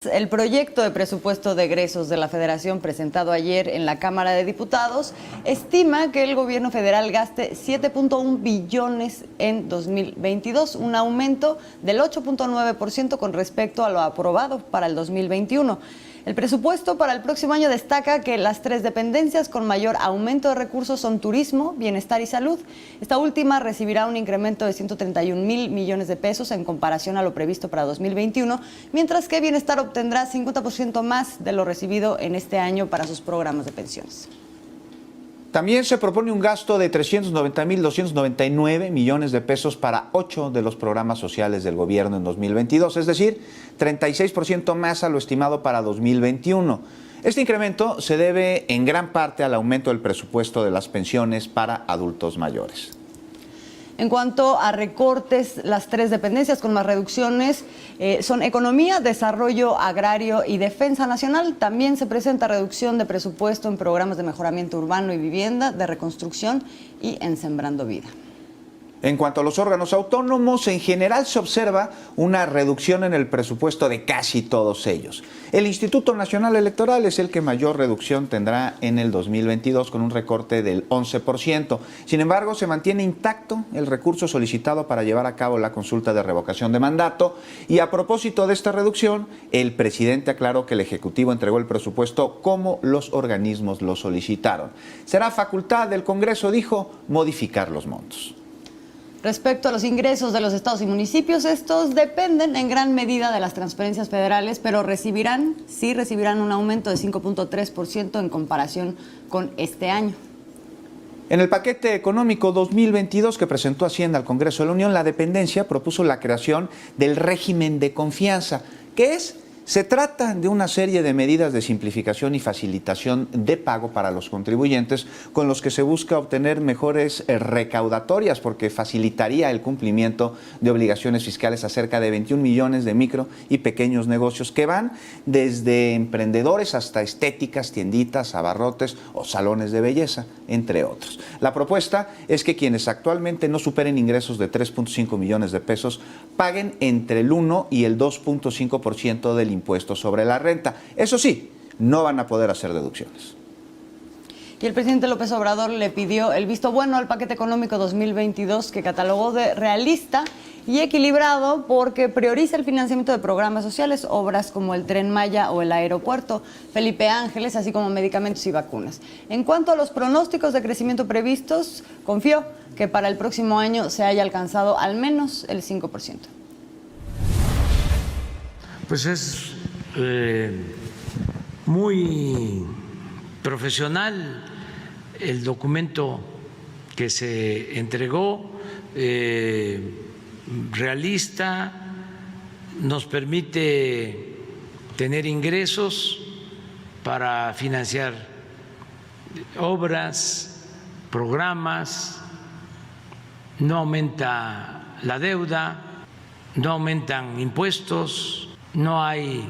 El proyecto de presupuesto de egresos de la Federación presentado ayer en la Cámara de Diputados estima que el gobierno federal gaste 7.1 billones en 2022, un aumento del 8.9% con respecto a lo aprobado para el 2021. El presupuesto para el próximo año destaca que las tres dependencias con mayor aumento de recursos son turismo, bienestar y salud. Esta última recibirá un incremento de 131,000 millones de pesos en comparación a lo previsto para 2021, mientras que bienestar obtendrá 50% más de lo recibido en este año para sus programas de pensiones. También se propone un gasto de 390,299 millones de pesos para 8 de los programas sociales del gobierno en 2022, es decir, 36% más a lo estimado para 2021. Este incremento se debe en gran parte al aumento del presupuesto de las pensiones para adultos mayores. En cuanto a recortes, las tres dependencias con más reducciones son Economía, Desarrollo Agrario y Defensa Nacional. También se presenta reducción de presupuesto en programas de mejoramiento urbano y vivienda, de reconstrucción y en Sembrando Vida. En cuanto a los órganos autónomos, en general se observa una reducción en el presupuesto de casi todos ellos. El Instituto Nacional Electoral es el que mayor reducción tendrá en el 2022 con un recorte del 11%. Sin embargo, se mantiene intacto el recurso solicitado para llevar a cabo la consulta de revocación de mandato. Y a propósito de esta reducción, el presidente aclaró que el Ejecutivo entregó el presupuesto como los organismos lo solicitaron. Será facultad del Congreso, dijo, modificar los montos. Respecto a los ingresos de los estados y municipios, estos dependen en gran medida de las transferencias federales, pero recibirán un aumento de 5.3% en comparación con este año. En el paquete económico 2022 que presentó Hacienda al Congreso de la Unión, la dependencia propuso la creación del régimen de confianza, que se trata de una serie de medidas de simplificación y facilitación de pago para los contribuyentes con los que se busca obtener mejores recaudatorias porque facilitaría el cumplimiento de obligaciones fiscales a cerca de 21 millones de micro y pequeños negocios que van desde emprendedores hasta estéticas, tienditas, abarrotes o salones de belleza, entre otros. La propuesta es que quienes actualmente no superen ingresos de 3.5 millones de pesos paguen entre el 1 y el 2.5% del impuesto sobre la renta. Eso sí, no van a poder hacer deducciones. Y el presidente López Obrador le pidió el visto bueno al paquete económico 2022 que catalogó de realista y equilibrado porque prioriza el financiamiento de programas sociales, obras como el Tren Maya o el aeropuerto Felipe Ángeles, así como medicamentos y vacunas. En cuanto a los pronósticos de crecimiento previstos, confió que para el próximo año se haya alcanzado al menos el 5%. Pues es muy profesional el documento que se entregó, realista, nos permite tener ingresos para financiar obras, programas, no aumenta la deuda, no aumentan impuestos, no hay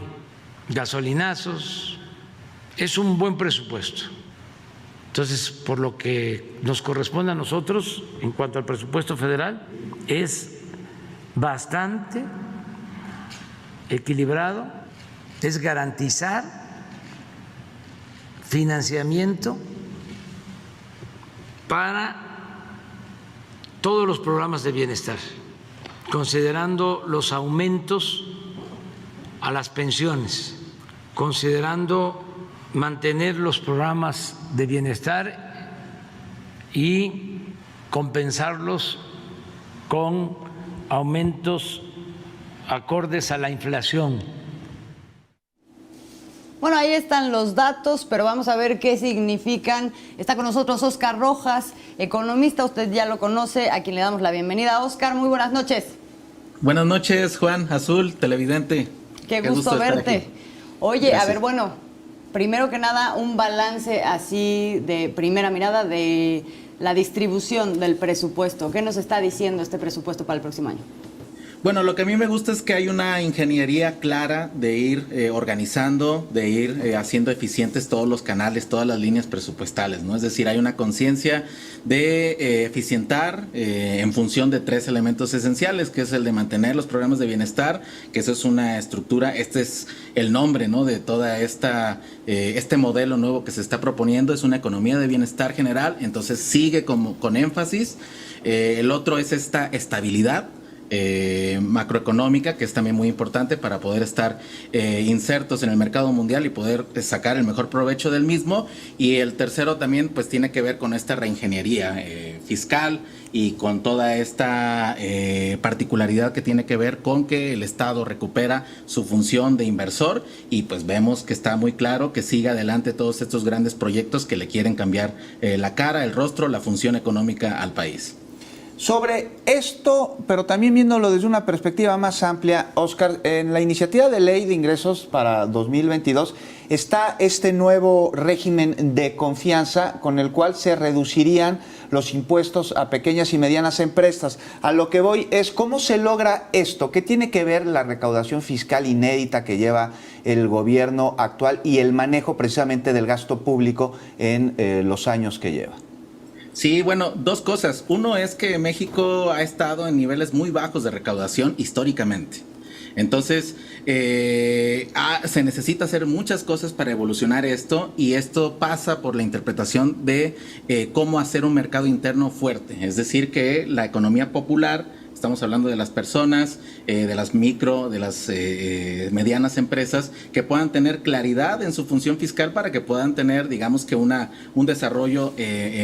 gasolinazos, es un buen presupuesto. Entonces, por lo que nos corresponde a nosotros, en cuanto al presupuesto federal, es bastante equilibrado, es garantizar financiamiento para todos los programas de bienestar, considerando los aumentos a las pensiones, considerando mantener los programas de bienestar y compensarlos con aumentos acordes a la inflación. Bueno, ahí están los datos, pero vamos a ver qué significan. Está con nosotros Óscar Rojas, economista, usted ya lo conoce, a quien le damos la bienvenida. Óscar, muy buenas noches. Buenas noches, Juan Azul, televidente. Qué gusto verte. Oye, gracias. A ver, bueno, primero que nada, un balance así de primera mirada de la distribución del presupuesto. ¿Qué nos está diciendo este presupuesto para el próximo año? Bueno, lo que a mí me gusta es que hay una ingeniería clara de ir organizando, de ir haciendo eficientes todos los canales, todas las líneas presupuestales, ¿no? Es decir, hay una conciencia de eficientar en función de 3 elementos esenciales, que es el de mantener los programas de bienestar, que eso es una estructura, este es el nombre, ¿no?, de toda este modelo nuevo que se está proponiendo, es una economía de bienestar general, entonces sigue con énfasis. El otro es esta estabilidad macroeconómica, que es también muy importante para poder estar insertos en el mercado mundial y poder sacar el mejor provecho del mismo. Y el tercero también pues tiene que ver con esta reingeniería fiscal y con toda esta particularidad que tiene que ver con que el Estado recupera su función de inversor, y pues vemos que está muy claro que sigue adelante todos estos grandes proyectos que le quieren cambiar la cara, el rostro, la función económica al país. Sobre esto, pero también viéndolo desde una perspectiva más amplia, Óscar, en la iniciativa de ley de ingresos para 2022 está este nuevo régimen de confianza con el cual se reducirían los impuestos a pequeñas y medianas empresas. A lo que voy es, ¿cómo se logra esto? ¿Qué tiene que ver la recaudación fiscal inédita que lleva el gobierno actual y el manejo precisamente del gasto público en los años que lleva? Sí, bueno, dos cosas. Uno es que México ha estado en niveles muy bajos de recaudación históricamente. Entonces, se necesita hacer muchas cosas para evolucionar esto, y esto pasa por la interpretación de cómo hacer un mercado interno fuerte. Es decir, que la economía popular, estamos hablando de las personas, de las micro, de las medianas empresas, que puedan tener claridad en su función fiscal para que puedan tener, digamos que un desarrollo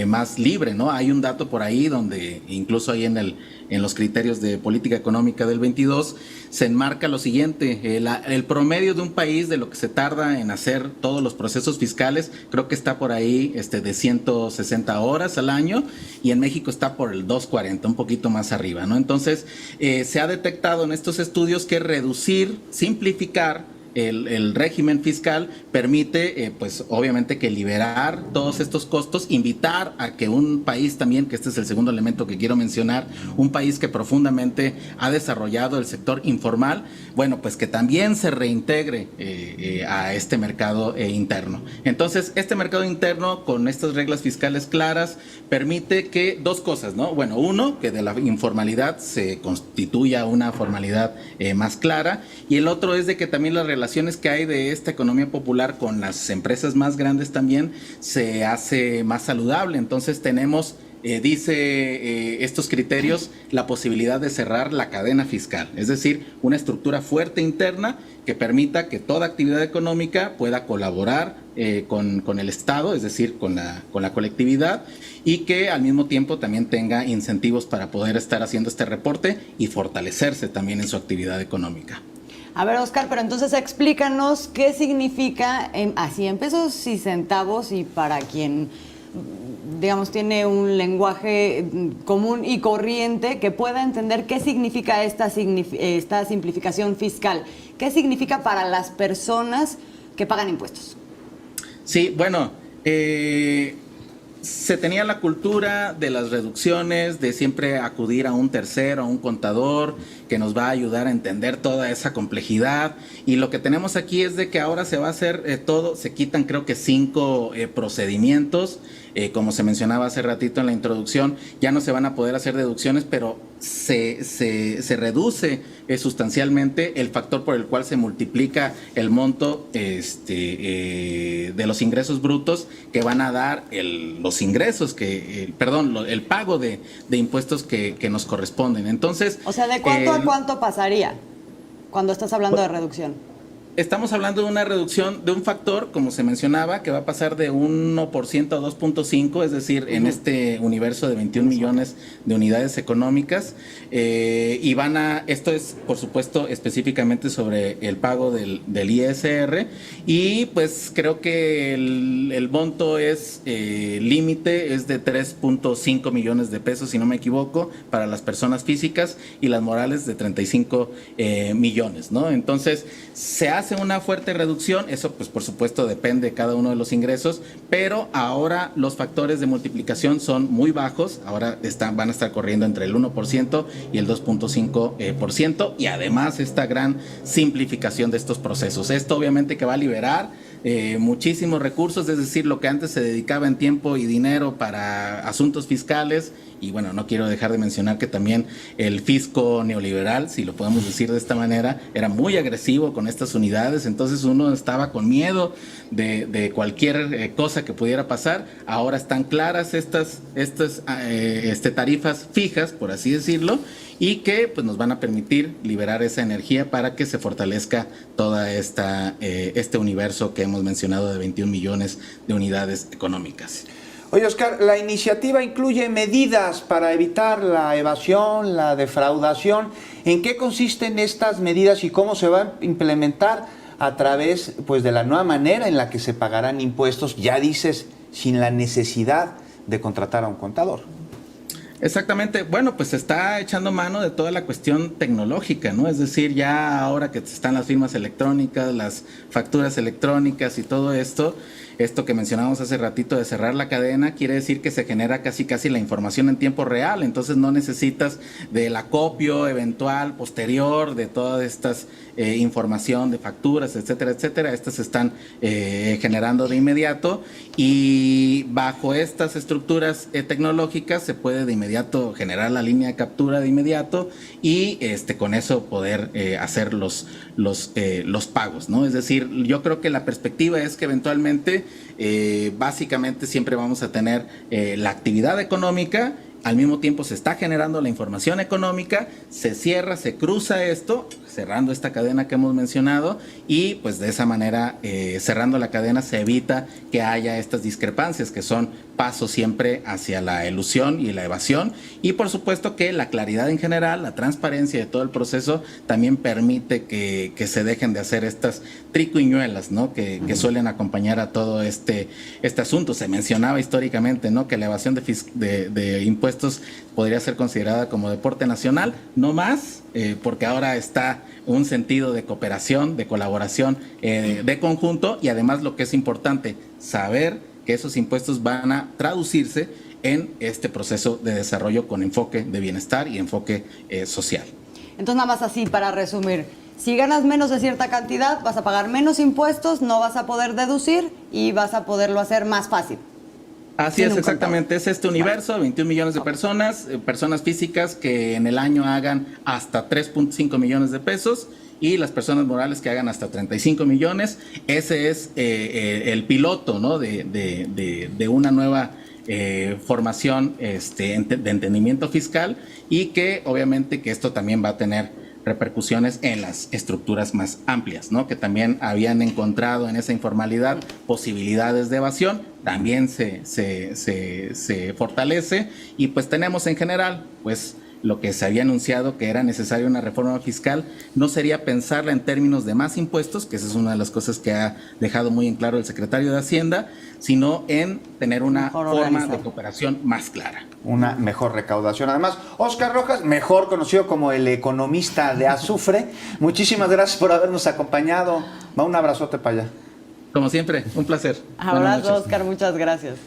más libre, ¿no? Hay un dato por ahí donde incluso ahí en los criterios de política económica del 22 se enmarca lo siguiente: el promedio de un país de lo que se tarda en hacer todos los procesos fiscales, creo que está por ahí de 160 horas al año, y en México está por el 240, un poquito más arriba, ¿no? Entonces, se ha detectado en estos estudios que reducir, simplificar el régimen fiscal permite, pues obviamente, que liberar todos estos costos, invitar a que un país también, que este es el segundo elemento que quiero mencionar, un país que profundamente ha desarrollado el sector informal, bueno, pues que también se reintegre a este mercado interno. Entonces, este mercado interno con estas reglas fiscales claras permite que dos cosas, ¿no? Bueno, uno, que de la informalidad se constituya una formalidad más clara, y el otro es de que también las relaciones que hay de esta economía popular con las empresas más grandes también se hace más saludable. Entonces tenemos, estos criterios, la posibilidad de cerrar la cadena fiscal, es decir, una estructura fuerte interna que permita que toda actividad económica pueda colaborar con el Estado, es decir, con la colectividad, y que al mismo tiempo también tenga incentivos para poder estar haciendo este reporte y fortalecerse también en su actividad económica. A ver, Óscar, pero entonces explícanos qué significa así en pesos y centavos, y para quien, digamos, tiene un lenguaje común y corriente, que pueda entender qué significa esta simplificación fiscal. ¿Qué significa para las personas que pagan impuestos? Sí, bueno, se tenía la cultura de las reducciones, de siempre acudir a un tercero, a un contador, que nos va a ayudar a entender toda esa complejidad. Y lo que tenemos aquí es de que ahora se va a hacer todo, se quitan creo que 5 procedimientos. Como se mencionaba hace ratito en la introducción, ya no se van a poder hacer deducciones, pero se reduce sustancialmente el factor por el cual se multiplica el monto de los ingresos brutos que van a dar los ingresos el pago de impuestos que nos corresponden. Entonces, o sea, ¿de cuánto a cuánto pasaría cuando estás hablando de reducción? Estamos hablando de una reducción de un factor, como se mencionaba, que va a pasar de 1% a 2.5, es decir, en este universo de 21 millones de unidades económicas, y esto es, por supuesto, específicamente sobre el pago del ISR, y pues creo que el monto es límite, es de 3.5 millones de pesos, si no me equivoco, para las personas físicas, y las morales de 35 millones, ¿no? Entonces, se hace hace una fuerte reducción, eso pues por supuesto depende de cada uno de los ingresos, pero ahora los factores de multiplicación son muy bajos, ahora van a estar corriendo entre el 1% y el 2.5%, y además esta gran simplificación de estos procesos. Esto obviamente que va a liberar muchísimos recursos, es decir, lo que antes se dedicaba en tiempo y dinero para asuntos fiscales. Y bueno, no quiero dejar de mencionar que también el fisco neoliberal, si lo podemos decir de esta manera, era muy agresivo con estas unidades, entonces uno estaba con miedo de cualquier cosa que pudiera pasar. Ahora están claras estas tarifas fijas, por así decirlo, y que pues nos van a permitir liberar esa energía para que se fortalezca toda este universo que hemos mencionado de 21 millones de unidades económicas. Oye, Oscar, la iniciativa incluye medidas para evitar la evasión, la defraudación. ¿En qué consisten estas medidas y cómo se van a implementar a través pues, de la nueva manera en la que se pagarán impuestos? Ya dices, sin la necesidad de contratar a un contador. Exactamente, bueno, pues se está echando mano de toda la cuestión tecnológica, ¿no? Es decir, ya ahora que están las firmas electrónicas, las facturas electrónicas y todo esto que mencionábamos hace ratito de cerrar la cadena, quiere decir que se genera casi la información en tiempo real, entonces no necesitas del acopio eventual, posterior, de todas estas información de facturas, etcétera, etcétera. Estas se están generando de inmediato, y bajo estas estructuras tecnológicas se puede de inmediato generar la línea de captura de inmediato y con eso poder hacer los pagos, ¿no? Es decir, yo creo que la perspectiva es que eventualmente básicamente siempre vamos a tener la actividad económica, al mismo tiempo se está generando la información económica, se cierra, se cruza esto, cerrando esta cadena que hemos mencionado, y pues de esa manera, cerrando la cadena, se evita que haya estas discrepancias que son pasos siempre hacia la elusión y la evasión, y por supuesto que la claridad en general, la transparencia de todo el proceso también permite que se dejen de hacer estas triquiñuelas, ¿no? que suelen acompañar a todo este asunto. Se mencionaba históricamente, ¿no?, que la evasión de impuestos podría ser considerada como deporte nacional, no más, porque ahora está un sentido de cooperación, de colaboración, de conjunto, y además lo que es importante, saber que esos impuestos van a traducirse en este proceso de desarrollo con enfoque de bienestar y enfoque social. Entonces, nada más así para resumir, si ganas menos de cierta cantidad, vas a pagar menos impuestos, no vas a poder deducir y vas a poderlo hacer más fácil. Así es, exactamente. Es este universo, 21 millones de personas, personas físicas que en el año hagan hasta 3.5 millones de pesos, y las personas morales que hagan hasta 35 millones. Ese es el piloto, ¿no?, de una nueva formación de entendimiento fiscal, y que obviamente que esto también va a tener repercusiones en las estructuras más amplias, ¿no?, que también habían encontrado en esa informalidad posibilidades de evasión, también se fortalece, y pues tenemos en general, pues lo que se había anunciado que era necesaria una reforma fiscal, no sería pensarla en términos de más impuestos, que esa es una de las cosas que ha dejado muy en claro el secretario de Hacienda, sino en tener una forma de cooperación más clara. Una mejor recaudación. Además, Oscar Rojas, mejor conocido como el economista de azufre, muchísimas gracias por habernos acompañado. Va, un abrazote para allá. Como siempre, un placer. Abrazo, Oscar, muchas gracias.